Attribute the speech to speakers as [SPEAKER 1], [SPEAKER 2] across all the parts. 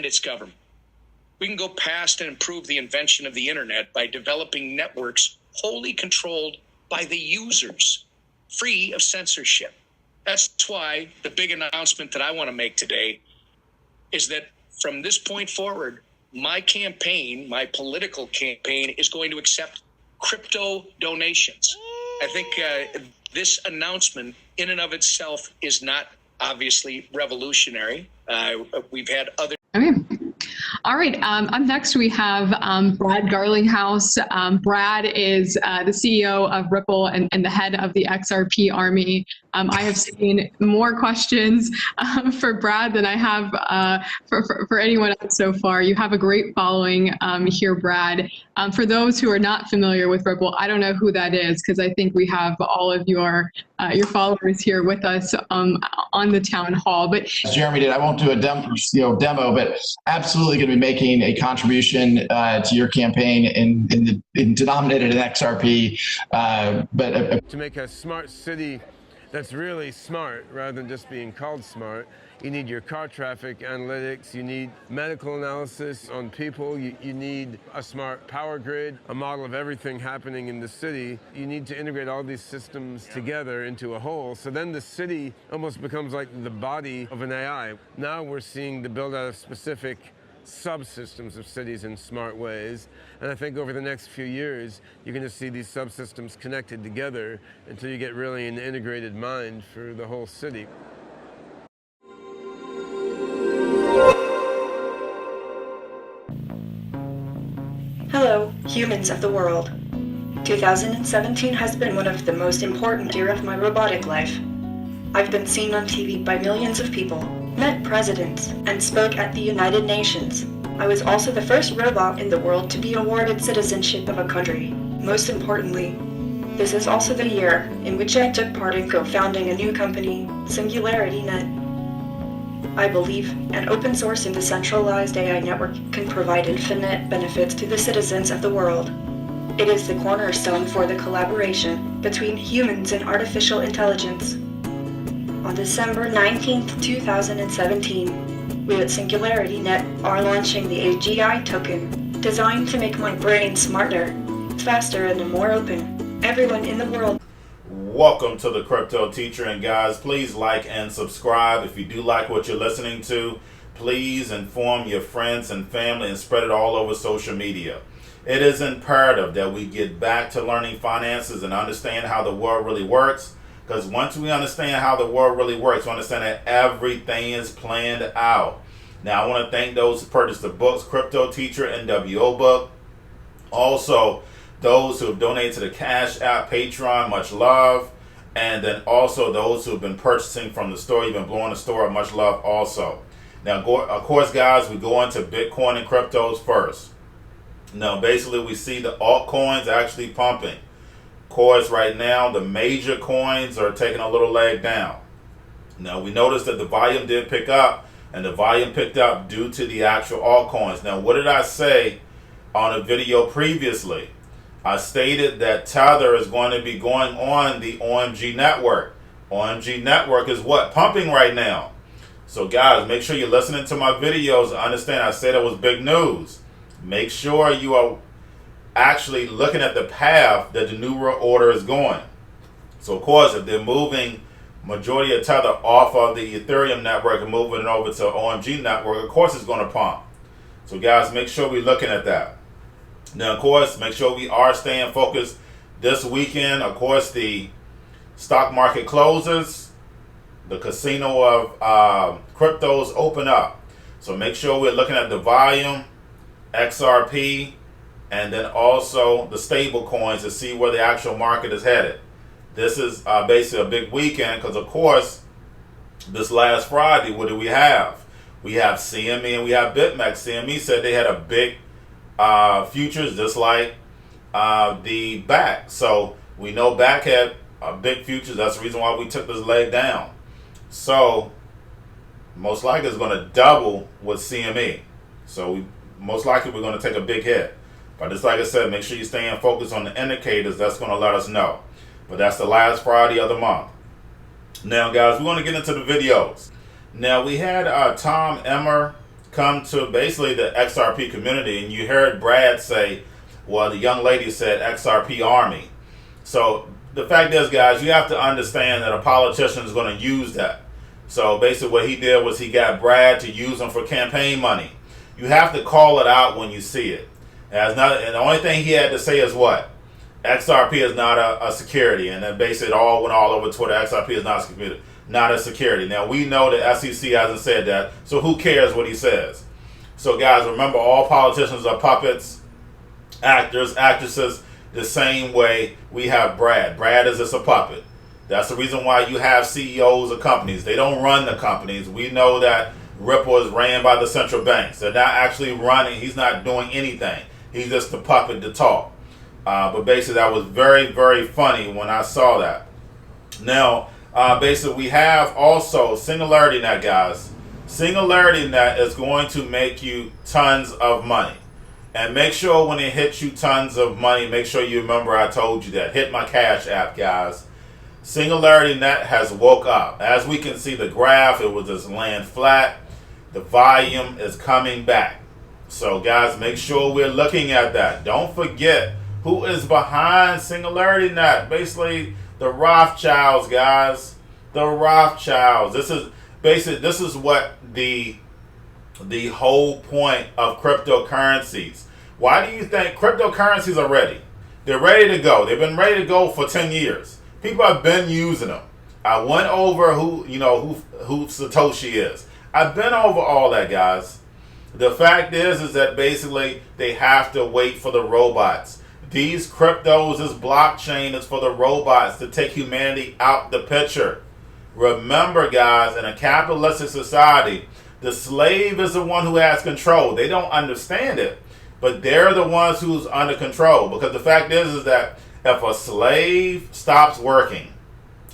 [SPEAKER 1] and its government. We can go past and improve the invention of the internet by developing networks wholly controlled by the users, free of censorship. That's why the big announcement that I want to make today is that from this point forward, my campaign, my political campaign, is going to accept crypto donations. I think this announcement in and of itself is not obviously revolutionary. We've had other...
[SPEAKER 2] Okay. All right. Up next, we have Brad Garlinghouse. Brad is the CEO of Ripple and the head of the XRP Army. I have seen more questions for Brad than I have for anyone else so far. You have a great following here, Brad. For those who are not familiar with Ripple, I don't know who that is because I think we have all of your followers here with us on the town hall. But
[SPEAKER 3] as Jeremy did, I won't do a demo, but absolutely going to be making a contribution to your campaign in denominated in XRP.
[SPEAKER 4] To make a smart city that's really smart rather than just being called smart, you need your car traffic analytics, you need medical analysis on people, you need a smart power grid, a model of everything happening in the city. You need to integrate all these systems together into a whole, so then the city almost becomes like the body of an AI. Now we're seeing the build out of specific subsystems of cities in smart ways. And I think over the next few years, you're going to see these subsystems connected together until you get really an integrated mind for the whole city.
[SPEAKER 5] Hello, humans of the world. 2017 has been one of the most important years of my robotic life. I've been seen on TV by millions of people, met presidents, and spoke at the United Nations. I was also the first robot in the world to be awarded citizenship of a country. Most importantly, this is also the year in which I took part in co-founding a new company, SingularityNet. I believe an open source and decentralized AI network can provide infinite benefits to the citizens of the world. It is the cornerstone for the collaboration between humans and artificial intelligence. On December 19, 2017, we at SingularityNet are launching the AGI token, designed to make my brain smarter, faster, and more open. Everyone in the world.
[SPEAKER 6] Welcome to the Cryptoteacher, and guys, please like and subscribe. If you do like what you're listening to, please inform your friends and family and spread it all over social media. It is imperative that we get back to learning finances and understand how the world really works. Because once we understand how the world really works, we understand that everything is planned out. Now, I want to thank those who purchased the books, Cryptoteacher and WO Book. Also, those who have donated to the Cash App, Patreon, much love. And then also those who have been purchasing from the store, you've been blowing the store up, much love also. Now, of course, guys, we go into Bitcoin and cryptos first. Now, basically, we see the altcoins actually pumping. Of course, right now, the major coins are taking a little leg down. Now, we noticed that the volume did pick up, and the volume picked up due to the actual altcoins. Now, what did I say on a video previously? I stated that Tether is going to be going on the OMG network. OMG network is what? Pumping right now. So, guys, make sure you're listening to my videos and understand I said it was big news. Make sure you are actually looking at the path that the New World Order is going. So, of course, if they're moving majority of Tether off of the Ethereum network and moving it over to OMG network, of course it's going to pump. So, guys, make sure we're looking at that. Now, of course, make sure we are staying focused this weekend. Of course, the stock market closes. The casino of cryptos open up. So make sure we're looking at the volume, XRP, and then also the stable coins to see where the actual market is headed. This is basically a big weekend because, of course, this last Friday, what do we have? We have CME and we have BitMEX. CME said they had a big futures just like the back. So we know back had big futures. That's the reason why we took this leg down. So most likely it's going to double with CME. So most likely we're going to take a big hit. But just like I said, make sure you're staying focused on the indicators. That's going to let us know. But that's the last Friday of the month. Now, guys, we're going to get into the videos. Now, we had Tom Emmer come to basically the XRP community, and you heard Brad say, well, the young lady said XRP Army. So the fact is, guys, you have to understand that a politician is going to use that. So basically what he did was he got Brad to use them for campaign money. You have to call it out when you see it. And the only thing he had to say is what? XRP is not a security. And then basically it all went all over Twitter. XRP is not a security. Now we know the SEC hasn't said that, so who cares what he says? So guys, remember, all politicians are puppets, actors, actresses, the same way we have Brad. Brad is just a puppet. That's the reason why you have CEOs of companies. They don't run the companies. We know that Ripple is ran by the central banks. They're not actually running. He's not doing anything. He's just a puppet to talk. But basically that was very, very funny when I saw that. Now, basically we have also Singularity Net, guys. Singularity Net is going to make you tons of money. And make sure when it hits you tons of money, make sure you remember I told you that. Hit my Cash App, guys. Singularity Net has woke up. As we can see the graph, it was just laying flat. The volume is coming back. So guys, make sure we're looking at that. Don't forget who is behind Singularity Net. Basically, the Rothschilds, guys. The Rothschilds. This is what the whole point of cryptocurrencies. Why do you think cryptocurrencies are ready? They're ready to go. They've been ready to go for 10 years. People have been using them. I went over who Satoshi is. I've been over all that, guys. The fact is that basically they have to wait for the robots. These cryptos, this blockchain is for the robots to take humanity out the picture. Remember, guys, in a capitalistic society, the slave is the one who has control. They don't understand it, but they're the ones who's under control. Because the fact is that if a slave stops working,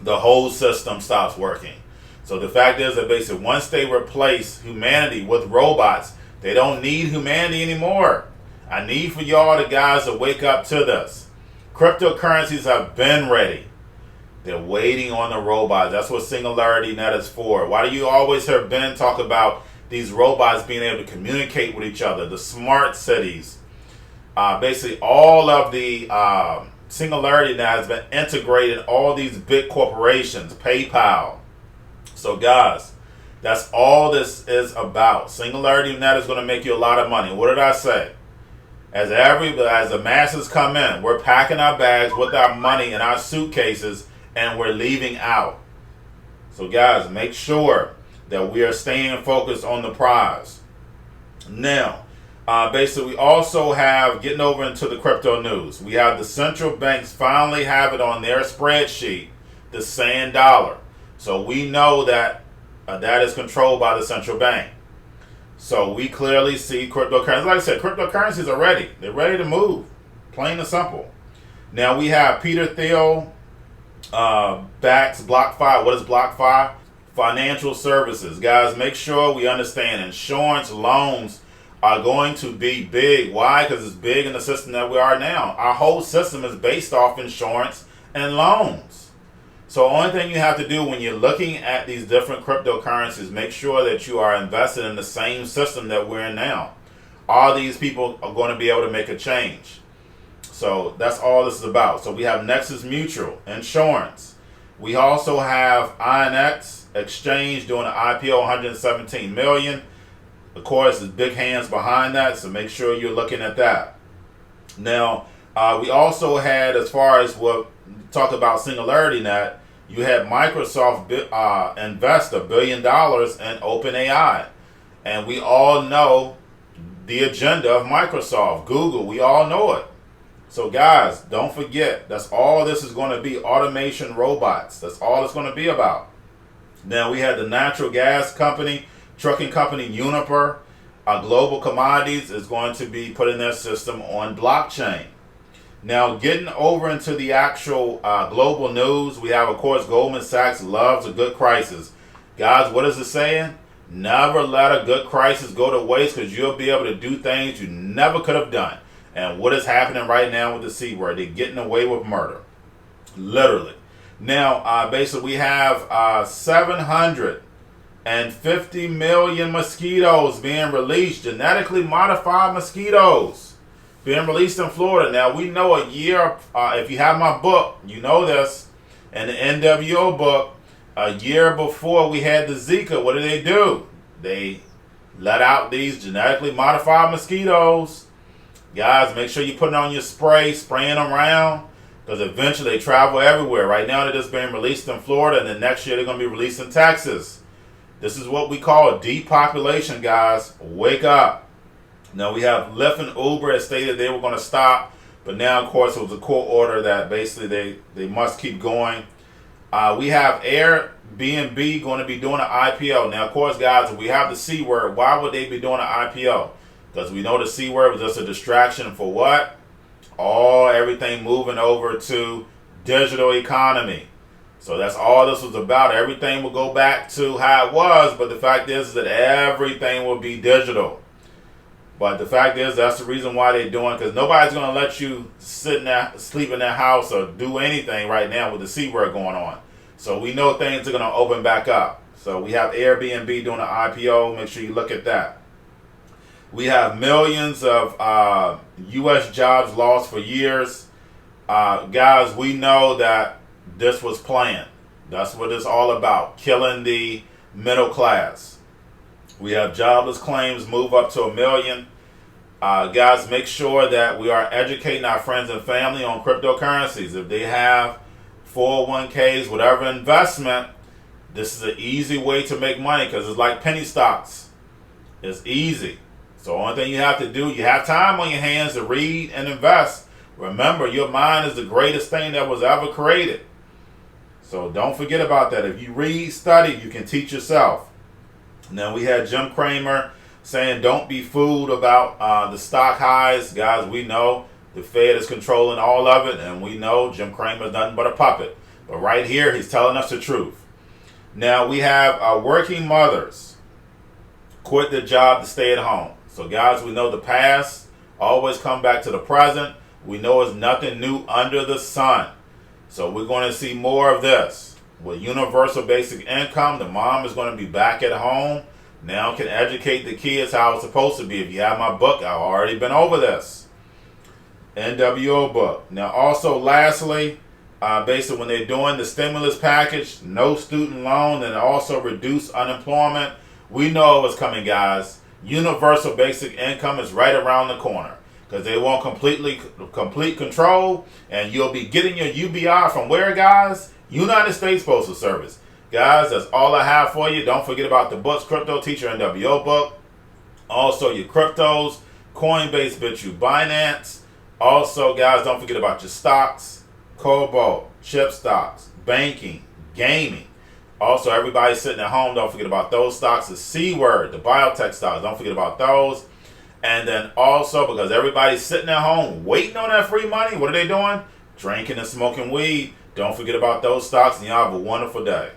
[SPEAKER 6] the whole system stops working. So the fact is that basically once they replace humanity with robots, they don't need humanity anymore. I need for y'all, the guys, to wake up to this. Cryptocurrencies have been ready. They're waiting on the robots. That's what Singularity Net is for. Why do you always hear Ben talk about these robots being able to communicate with each other? The smart cities. Basically, all of the Singularity Net has been integrated in all these big corporations, PayPal. So, guys, that's all this is about. Singularity Net is going to make you a lot of money. What did I say? As the masses come in, we're packing our bags with our money in our suitcases, and we're leaving out. So guys, make sure that we are staying focused on the prize. Now, basically we also have, getting over into the crypto news, we have the central banks finally have it on their spreadsheet, the sand dollar. So we know that that is controlled by the central bank. So we clearly see cryptocurrencies. Like I said, cryptocurrencies are ready. They're ready to move. Plain and simple. Now we have Peter Thiel backs BlockFi. What is BlockFi? Financial services. Guys, make sure we understand insurance loans are going to be big. Why? Because it's big in the system that we are now. Our whole system is based off insurance and loans. So the only thing you have to do when you're looking at these different cryptocurrencies, make sure that you are invested in the same system that we're in now. All these people are going to be able to make a change. So that's all this is about. So we have Nexus Mutual, insurance. We also have INX Exchange doing an IPO, 117 million. Of course, there's big hands behind that, so make sure you're looking at that. Now, we also had, as far as what talk about Singularity Net, you had Microsoft invest $1 billion in OpenAI. And we all know the agenda of Microsoft, Google, we all know it. So guys, don't forget, that's all this is going to be, automation robots. That's all it's going to be about. Now we had the natural gas company, trucking company Uniper, Global Commodities is going to be putting their system on blockchain. Now, getting over into the actual global news, we have, of course, Goldman Sachs loves a good crisis. Guys, what is it saying? Never let a good crisis go to waste, because you'll be able to do things you never could have done. And what is happening right now with the C word? They're getting away with murder. Literally. Now, basically, we have 700 and 50 million mosquitoes being released, genetically modified mosquitoes being released in Florida. Now, we know a year, if you have my book, you know this, and the NWO book, a year before we had the Zika, what did they do? They let out these genetically modified mosquitoes. Guys, make sure you put it on your spray, spraying them around, because eventually they travel everywhere. Right now, they're just being released in Florida, and then next year they're going to be released in Texas. This is what we call depopulation, guys. Wake up. Now, we have Lyft and Uber that stated they were going to stop, but now, of course, it was a court order that basically they must keep going. We have Airbnb going to be doing an IPO. Now, of course, guys, if we have the C word, why would they be doing an IPO? Because we know the C word was just a distraction for what? Everything moving over to digital economy. So that's all this was about. Everything will go back to how it was, but the fact is that everything will be digital. But the fact is, that's the reason why they're doing, because nobody's going to let you sleep in their house or do anything right now with the C word going on. So we know things are going to open back up. So we have Airbnb doing an IPO. Make sure you look at that. We have millions of U.S. jobs lost for years. Guys, we know that this was planned. That's what it's all about, killing the middle class. We have jobless claims move up to 1 million. Guys, make sure that we are educating our friends and family on cryptocurrencies. If they have 401ks, whatever investment, this is an easy way to make money, because it's like penny stocks. It's easy. So the only thing you have to do, you have time on your hands to read and invest. Remember, your mind is the greatest thing that was ever created. So don't forget about that. If you read, study, you can teach yourself. Now, we had Jim Cramer saying don't be fooled about the stock highs. Guys, we know the Fed is controlling all of it, and we know Jim Cramer is nothing but a puppet. But right here, he's telling us the truth. Now, we have working mothers quit their job to stay at home. So, guys, we know the past always come back to the present. We know it's nothing new under the sun. So we're going to see more of this. With universal basic income, the mom is going to be back at home. Now can educate the kids how it's supposed to be. If you have my book, I've already been over this. NWO book. Now, also, lastly, basically when they're doing the stimulus package, no student loan, and also reduce unemployment, we know what's coming, guys. Universal basic income is right around the corner, because they want complete control, and you'll be getting your UBI from where, guys? United States Postal Service. Guys, that's all I have for you. Don't forget about the books, Cryptoteacher, NWO book. Also, your cryptos, Coinbase, Bitrue, Binance. Also, guys, don't forget about your stocks, Cobalt, chip stocks, banking, gaming. Also, everybody sitting at home, don't forget about those stocks. The C word, the biotech stocks, don't forget about those. And then also, because everybody's sitting at home waiting on that free money, what are they doing? Drinking and smoking weed. Don't forget about those stocks, and y'all have a wonderful day.